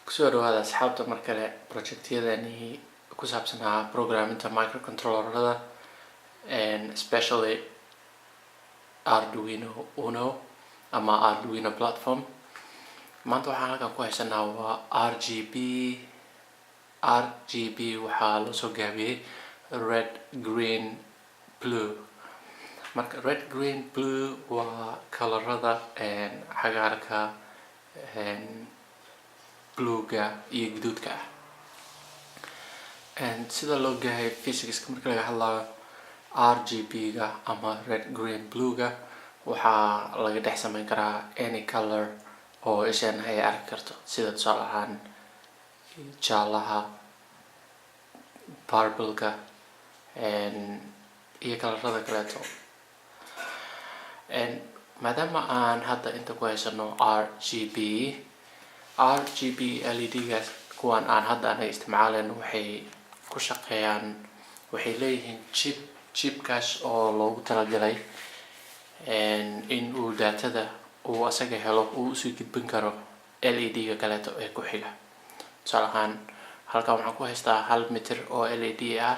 kusoo dhawaada asxaabta mar kale projectyadani ku saabsanaa programminta microcontrollerada and especially Arduino Uno ama Arduino platform. maanta waxaan halkan ku haysanaa waa RGB waxaa la soo gaabiyey red green blue. marka red green blue waa kalarada cagaarka bluega iyo guduudka sida loo gahay physics marka laga hadlayo RGB-ga ama red green bluega waxaa laga dhex samayn karaa any color oo ishaan ay arki karto, sida tusaale ahaan jaalaha, purple-ka iyo kalarada kaleeto. maadaama aan hadda inta ku haysano RGB LED-gaas kuwan aan hadda anaga isticmaalayno waxay ku shaqeeyaan, waxay leeyihiin chipkaas oo loogu talagalay in uu daatada uu asaga helo uu usii gudbin karo LED-ga kaleeto ee ku xiga. tusaale ahaan halkan waxaan ku haystaa 1 mitir oo LED ah.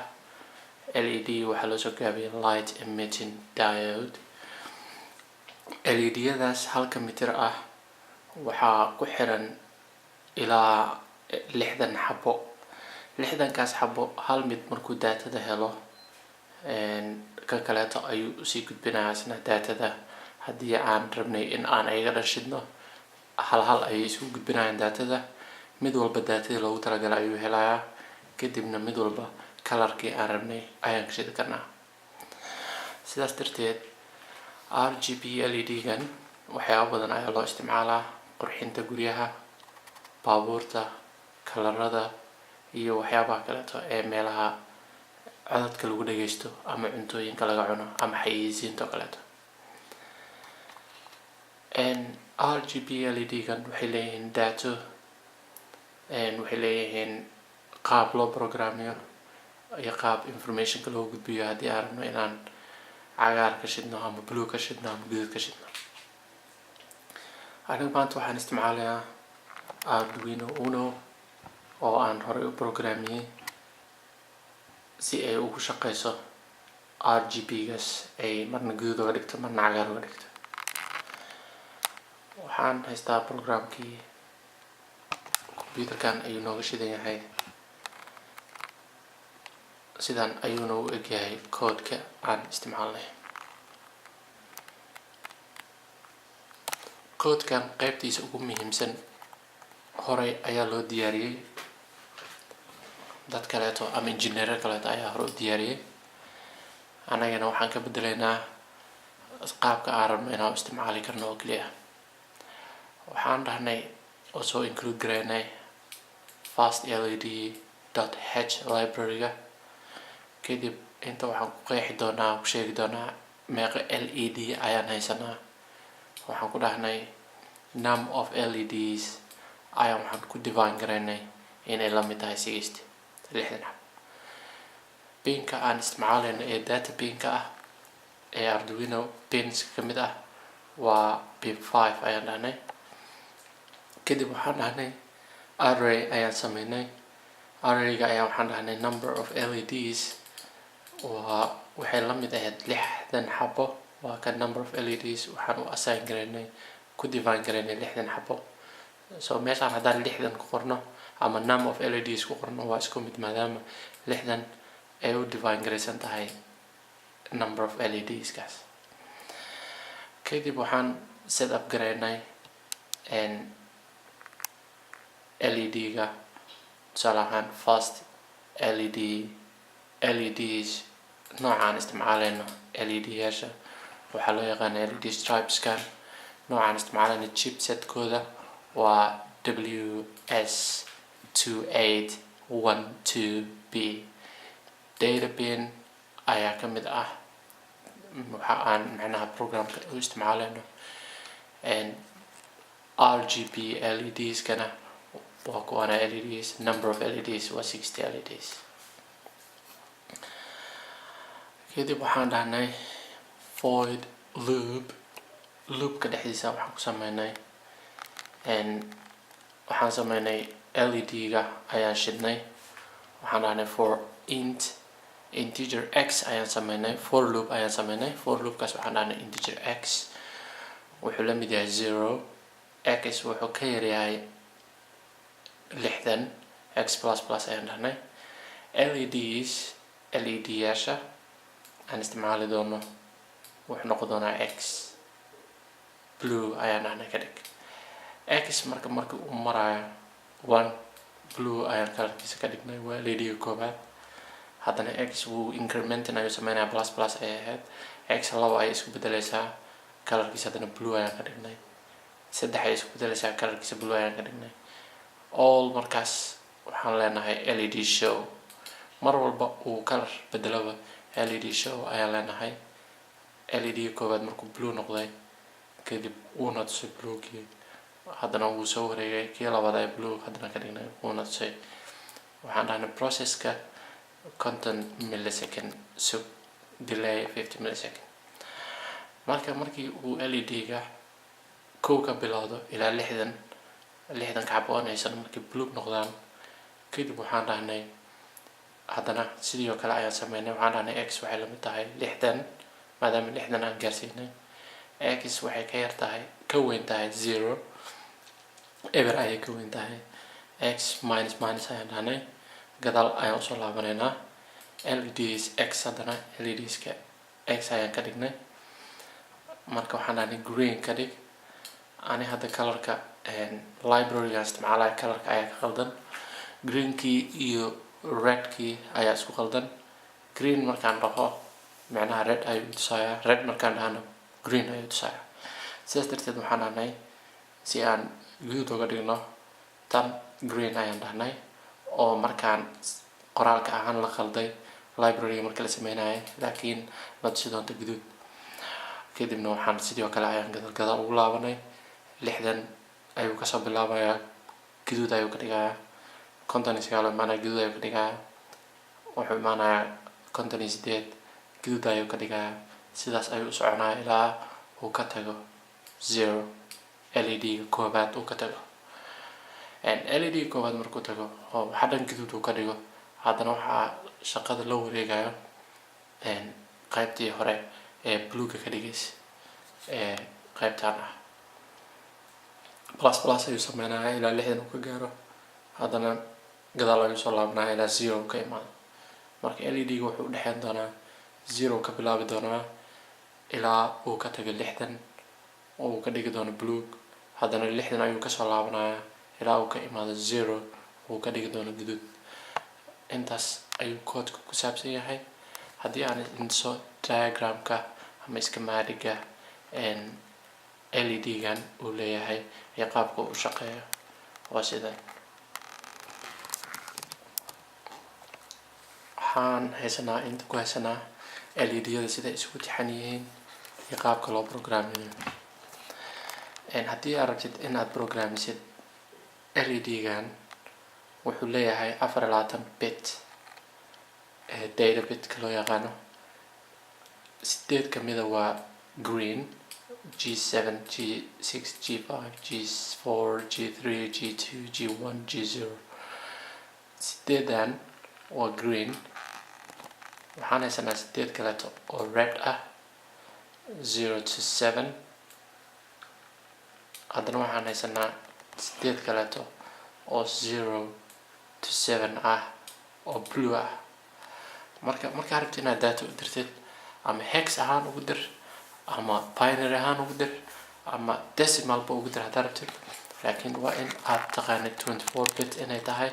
LED waxaa loo soo gaabiyay light emitting diode. LED-yadaas 1 mitir ah waxaa ku xiran ilaa 60 xabo. 60kaas xabo hal mid markuu daatada helo ka kaleeto ayuu usii gudbinayaa isna daatada. haddii aan rabnay in aan ayaga dhashidno hal ayay isugu gudbinayaan daatada. mid walba daatadii loogu talagalay ayuu helayaa, kadibna mid walba kalarkii aan rabnay ayaan ka shidi karnaa. sidaas darteed RGB LED-gan waxyaabo badan ayaa loo isticmaalaa: qurxinta guryaha, baabuurta, kalarada iyo waxyaabaha kaleeto ee meelaha codadka lagu dhageysto ama cuntooyinka laga cuno ama xayeysiinta kaleeto. RGB LED-gan waxay leeyihiin daato, waxay leeyihiin qaab loo programmeyo iyo qaab informationka loo gudbiyo haddii aan rabno inaan cagaar ka shidno ama blue ka shidno ama guduud ka shidno. aniga maanta waxaan isticmaalayaa Arduino Uno oo aan horey u programmiyey si ay ugu shaqeyso RGB-gaas ay marna guduud uga dhigto marna cagaar uga dhigto. waxaan haystaa programkii, computerkan ayuu nooga shidan yahay, sidan ayuuna u egyahay codeka aan isticmaalnay. codekan qaybtiisa ugu muhiimsan horey ayaa loo diyaariyey, dad kaleeto ama engineer kaleeto ayaa hore u diyaariyey. anagana waxaan ka bedelaynaa qaabka aan rabno inaan isticmaali karno oo keliya. waxaan dhahnay oo soo include garaynay fast led.h library-ga. kadib inta waxaan ku qeexi doonaa, ku sheegi doonaa meeqa LED ayaan haysanaa. waxaan ku dhahnay num of LEDs ayaan waxaan ku define garaynay inay la mid tahay 60 xabo. pinka aan isticmaalayno ee data pinka ah ee Arduino pins ka mid ah waa pin 5 ayaan dhahnay. kadib waxaan dhahnay array ayaan sameynay. array-ga ayaa waxaan dhahnay number of LEDs waxay la mid ahayd 60 xabo. waa ka number of LEDs waxaan u assign garaynay, ku define garaynay 60 xabo. so meeshaan haddaan 60 ku qorno ama num of LEDs ku qorno waa isku mid, maadaama 60 ay u define garaysan tahay number of LEDs-kaas. kadib waxaan set up garaynay LED-ga, tusaale ahaan fast LEDs noocaan isticmaalayno. LED-yaasha waxaa loo yaqaana LED stripes-kan. noocaan isticmaalayno chipsetkooda waa WS2812B. data pin ayaa ka mid ah waxa aan macnaha programka u isticmaalayno. RGB LEDs-kana waa kuwana LEDs, number of LEDs waa 60 LEDs. kadib waxaan dhahnay void loopka dhexdiisa waxaan ku sameynay waxaan sameynay LED-ga ayaan shidnay. waxaan dhahnay for integer x ayaan sameynay, for loop ayaan sameynay. For loopkaas waxaan dhahnay integer x wuxuu la mid yahay 0, x wuxuu ka yaryahay 60, x plus plus ayaan dhahnay. LED-yaasha aan isticmaali doono wuxuu noqon doonaa x blue ayaan dhahnay ka dhig. x marka uu marayo 1 blue ayaan kalarkiisa ka dhignay, waa LED-ga koobaad. haddana x wuu incrementing ayuu sameynaya, plus plus ayay ahayd. x 2 ayay isku bedelaysaa, kalarkiisa haddana blue ayaan ka dhignay. 3 ayay isku bedelaysaa, kalarkiisa blue ayaan ka dhignay. all markaas waxaan leenahay LED show. mar walba uu kalar bedelaba LED show ayaan leenahay. LED-ga koobaad markuu blue noqday kadib uuna tusay bluegii, haddana wuu soo wareegay kii labaad ay blue haddana ka dhignay uuna tusay. waxaan dhahnay processka 50 millisecond sub delay 50 millisecond. markii uu LED-ga kow ka bilowdo ilaa 60 kacboonaysan markii blue noqdaan kadib waxaan dhahnay haddana sidoo kale ayaan sameynay. waxaan dhahnay x waxay la mid tahay 60 maadaama 60 aan gaarsiinay. x waxay ka weyn tahay 0, eber ayay ka weyn tahay. x minus minus ayaan dhahnay, gadaal ayaan usoo laabanaynaa. LEDs x haddana LEDska x ayaan ka dhignay. marka waxaan dhahnay green ka dhig. ani hadda kalarka library-gaan isticmaalaya kalarka ayaa ka qaldan, greenkii iyo redkii ayaa isku qaldan. green markaan dhaho macnaha red ayuu tusayaa, red markaan dhahno green ayuu tusayaa. sidaas darteed waxaan dhahnay si aan guduud uga dhigno tan green ayaan dhahnay, oo markaan qoraalka ahaan la qalday library marka la sameynayay laakiin la tusi doonto guduud. kadibna waxaan sidoo kale ayaan gadaal ugu laabanay. 60 ayuu kasoo bilaabayaa, guduud ayuu ka dhigayaa. 59 imaanaya, guduud ayuu ka dhigayaa. wuxuu imaanayaa 58, guduud ayuu ka dhigayaa. sidaas ayuu u soconaya ilaa uu ka tago 0, LED-ga koobaad uu ka tago. LED-ga koobaad markuu tago oo xadhan guduud uu ka dhigo, haddana waxaa shaqada la wareegayo qaybtii hore ee bluega ka dhigaysa ee qaybtaan ah. plus plus ayuu sameynaya ilaa 60 uu ka gaaro, haddana gadaal ayuu soo laabanaya ilaa 0 uu ka imaado. marka LED-ga wuxuu u dhexeyn doonaa 0 ka bilaabi doonaa ilaa uu ka tago 60 oo uu ka dhigi doono blue. haddana 60 ayuu kasoo laabanaya ilaa uu ka imaado 0 uu ka dhigi doono guduud. intaas ayuu koodka ku saabsan yahay. haddii aan inso diagramka ama schematic-ga LED-gan uu leeyahay iyo qaabka uu shaqeeyo waa sidan. waxaan inta ku haysanaa LED-yada sida isugu tixan yihiin iyo qaabka loo programinayo. haddii aad rabtid inaad programisid LED-gan wuxuu leeyahay 24 bit data bitka loo yaqaano. 8 kamida waa green, G7, G6, G5, G4, G3, G2, G1, G0. 8dan waa green. waxaan haysanaa 8 kaleeto oo red ah 0 to 7. haddana waxaan haysanaa 8 kaleeto oo 0 to 7 ah oo blue ah. markaa rabtid inaad data u dirtid ama hex ahaan ugu dir ama binary ahaan ugu dir ama decimal ba ugu dir haddaad rabtid, laakiin waa in aad taqaanid 24 bit inay tahay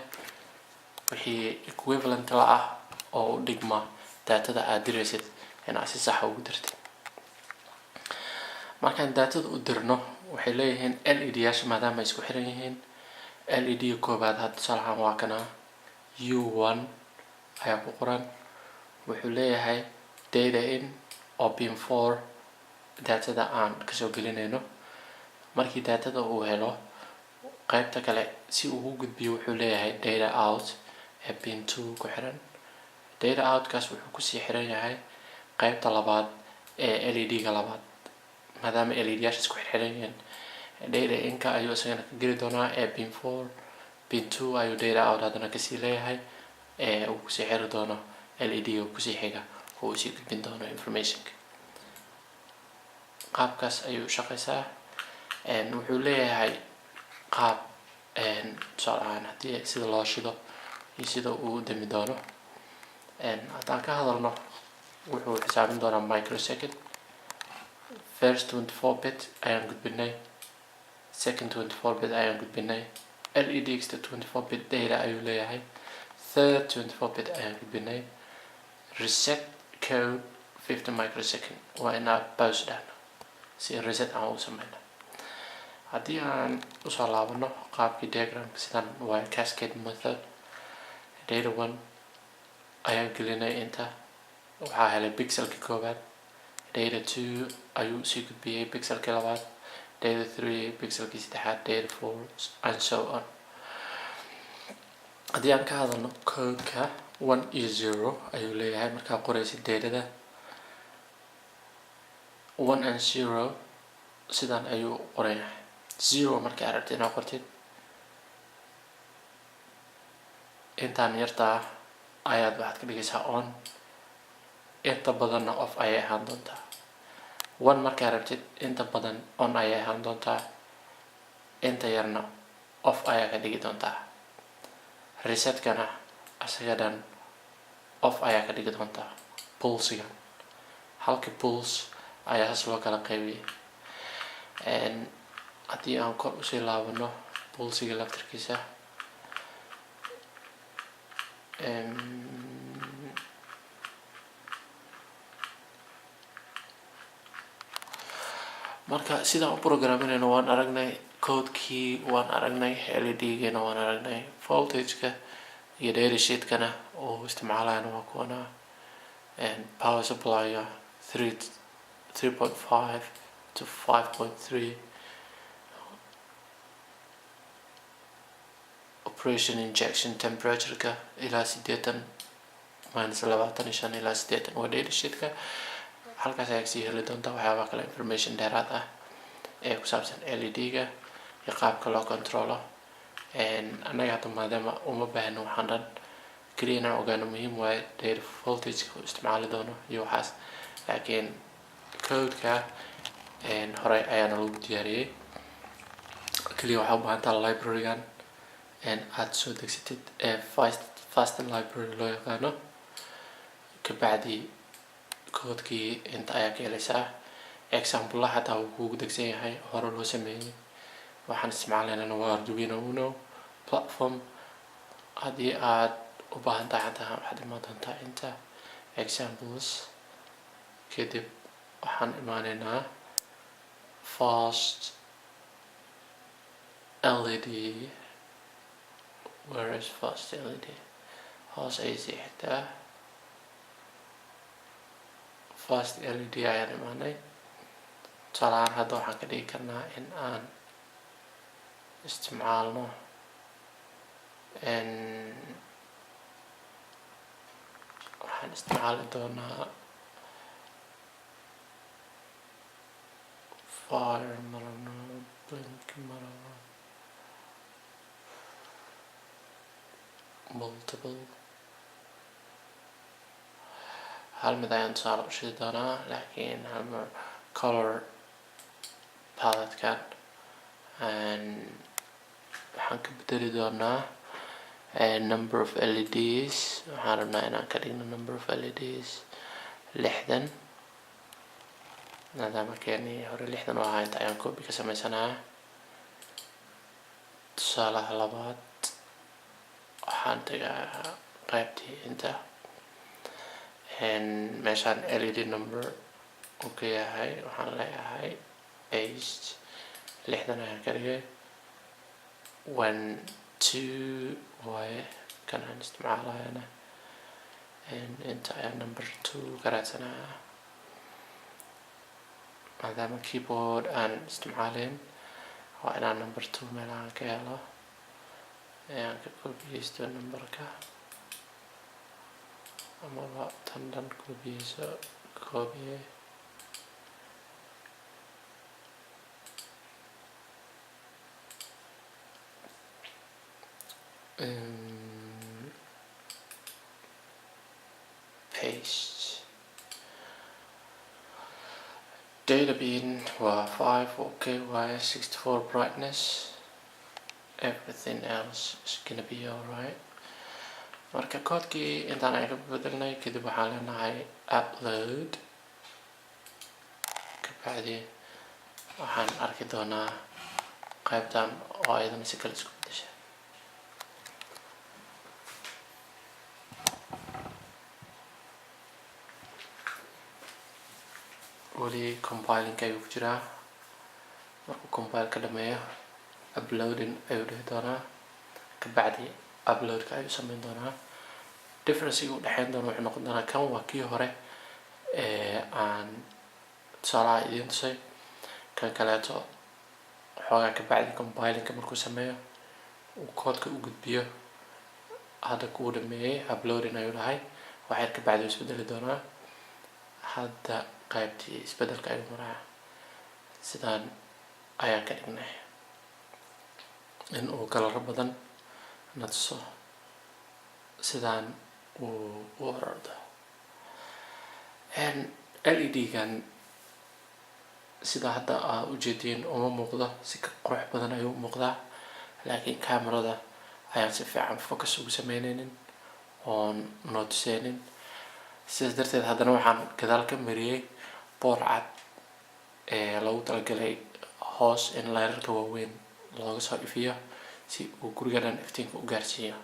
wixii equivalent la ah oo u dhigma datada aad diraysid inaad si sax ugu dirtid. markaan datada u dirno waxay leeyihiin LED-yaasha maadaama ay isku xiran yihiin. LED-ga koobaad hadda tusaalahaan waa kana U1 ayaa ku qoran, wuxuu leeyahay data in oo pin 4 datada aan kasoo gelinayno. markii datada uu helo qaybta kale si uu u gudbiyo wuxuu leeyahay data out ee pin 2 ku xiran. data outkaas wuxuu kusii xiran yahay qaybta labaad ee LED-ga labaad maadaama LED-yaasha isku xiran yihiin. data inka ayuu isagana ka geli doonaa ee pin 4 pin 2 ayuu data out haddana kasii leeyahay uu kusii xiri doono LED oo kusii xiga oo usii gudbin doono informationka. qaabkaas ayuu shaqaysaa. wuxuu leeyahay qaab tusaale ahaan haddii sida loo shido iyo sida uu dami doono. haddaan ka hadalno wuxuu xisaabin doonaa microsecond. first 24 bit ayaan gudbinay, second 24 bit ayaan gudbinay, LED kasta 24 bit data ayuu leeyahay, third 24 bit ayaan gudbinay, reset code 50 microsecond waa inaa pause dhahno si reset aan u sameyno. haddii aan usoo laabano qaabkii diagramka sidan waa cascade method. data 1 ayaan gelinay inta waxaa helay pixelka koowaad, data 2 ayuu sii gudbiyey pixelka labaad, data 3 pixelkii saddexaad, data 4 and so on. haddii aan ka hadalno codeka 1 iyo 0 ayuu leeyahay. markaa qoraysid datada 1 and 0 sidan ayuu qorayahay. 0 markii aragtid inaad qortid intaan yartaa ayaad waxaad ka dhigaysaa on, inta badanna off ayay ahaan doontaa. 1 markaa rabtid inta badan on ayay ahaan doontaa, inta yarna off ayaa ka dhigi doontaa. resetkana asaga dhan off ayaa ka dhigi doontaa. pulsiga halka pulse ayaa saas loo kala qaybiyay. haddii aan kor usii laabano pulsiga laftarkiisa marka sidaan u programinayno waan aragnay, codekii waan aragnay, LED-gana waan aragnay, voltageka iyo data sheetkana oo isticmaalayana waa kuwana, power supply 3.5 to 5.3, operation injection temperatureka ilaa 80 minus 25 ilaa 80 waa data sheetka. halkaas ayaa kasii heli doontaa waxyaaba kale information dheeraad ah ee ku saabsan LED-ga iyo qaabka loo controlo. annaga hadda maadaama uma baahno waxaan dhan keliya inaan ogaano muhiim waaye data voltageka uu isticmaali doono iyo waxaas, laakiin codeka horey ayaana lagu diyaariyey. keliya waxaa u baahantaa librarygan aad soo degsatid fast library loo yaqaano, kabacdi codekii inta ayaa ka helaysaa. example hataa uu kugu degsan yahay hore loo sameeyey. waxaan isticmaalaynana waa Arduino platform. haddii aad u baahan tahay hataa waxaad imaan doontaa inta examples, kadib waxaan imaanaynaa fast LED. where is fast LED? hoos ayay sii xigtaa. fast LED ayaan imaanay. tusaalahaan hadda waxaan ka dhigi karnaa in aan isticmaalno waxaan isticmaali doonaa fire marano, blink marano, multiple. hal mid ayaan tusaale u shidi doonaa, laakiin color paletkan waxaan ka bedeli doonaa number of LEDs. waxaan rabnaa inaan ka dhigno number of LEDs 60 maadaama keenii hore 60 oo ahaa. inta ayaan copy ka samaysanaa. tusaalaha labaad waxaan tagaa qaybtii inta meeshaan LED number uu ka yahay waxaan leeyahay 60 ayaan ka dhigay. 1 2 waaye kan aan isticmaalayana, inta ayaan number 2 ka raadsanaa. maadaama keyboard aan isticmaalayn waa inaan number 2 meelahaan ka helo, ayaan ka copyaysto numberka amaba tan dhan copyayso copy. paste data bin waa 5 oo WS64 brightness, everything else is gonna be alright. marka koodkii intaan aynu bedelnay kadib waxaan leenahay upload, kabacdi waxaan arki doonaa qaybtan oo ayadana si kale isku bedesha. weli compiling ayuu ku jiraa. markuu compile ka dhameeyo uploading ayuu dhihi doonaa, kabacdi uploadka ayuu sameyn doonaa. differencega u dhexeyn doona wuxuu noqon doonaa kan waa kii hore aan tusaalaha idiin tusay, kan kaleeto xoogaa kabacdi compilingka markuu sameeyo uu koodka u gudbiyo. hadda kuu dhameeyey uploading ayuu dhahay, waxyar kabacdi uu isbedeli doonaa. hadda qaybtii isbedelka ayuu maraa. sidaan ayaan ka dhignay in uu kalaro badan na tuso, sidaan uu u orordo. LED-gan sida hadda aa ujeediin uma muuqdo, si ka qurux badan ayuu u muuqdaa, laakiin camerada ayaan si fiican focus ugu sameyneynin oon noo tuseynin. sidaas darteed haddana waxaan gadaal ka mariyey boor cad ee loogu talagalay hoos in leerarka waaweyn looga soo ifiyo si uu guriga dhan iftiinka u gaarsiiyo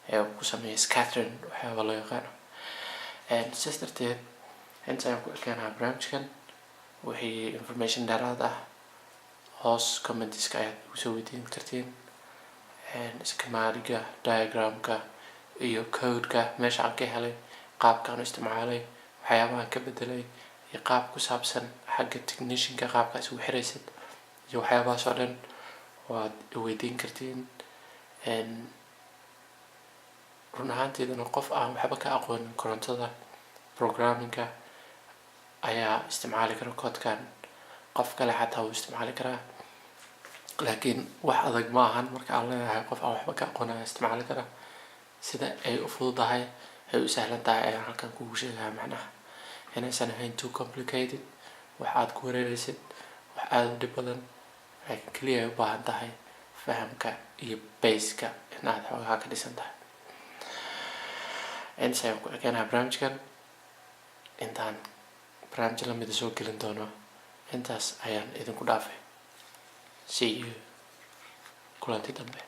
ee uu ku sameeyo scattering waxyaaba loo yaqaano. sidaas darteed inta ayaan ku ekeenaha barnaamijkan. wixii information dheeraad ah hoos commentiska ayaad ugu soo weydiin kartiin. schematiga, diagramka iyo codeka meesha aan ka helay, qaabkaan u isticmaalay, waxyaabahan ka bedelay iyo qaab ku saabsan xagga technicianka qaabkaas ugu xiraysid iyo waxyaabahaas oo dhan waad weydiin kartiin. run ahaanteedana qof aan waxba ka aqoonin korontada programmingka ayaa isticmaali kara koodkan, qof kale xataa wuu isticmaali karaa. laakiin wax adag ma ahan marka aan leeyahay qof aan waxba ka aqoonin isticmaali kara. sida ay u fududahay ay u sahlan tahay ayaan halkan kugu sheegayaa. macnaha inaysan ahayn too complicated, wax aad ku wareeraysid, wax aad u dhib badan, laakiin keliya ay u baahan tahay fahamka iyo baseka inaad xoogaa ka dhisan tahay. intaas ayaan ku ekeenaha barnaamijkan. intaan barnaamij lamida soo gelin doono intaas ayaan idinku dhaafay. see you kulanti dambe.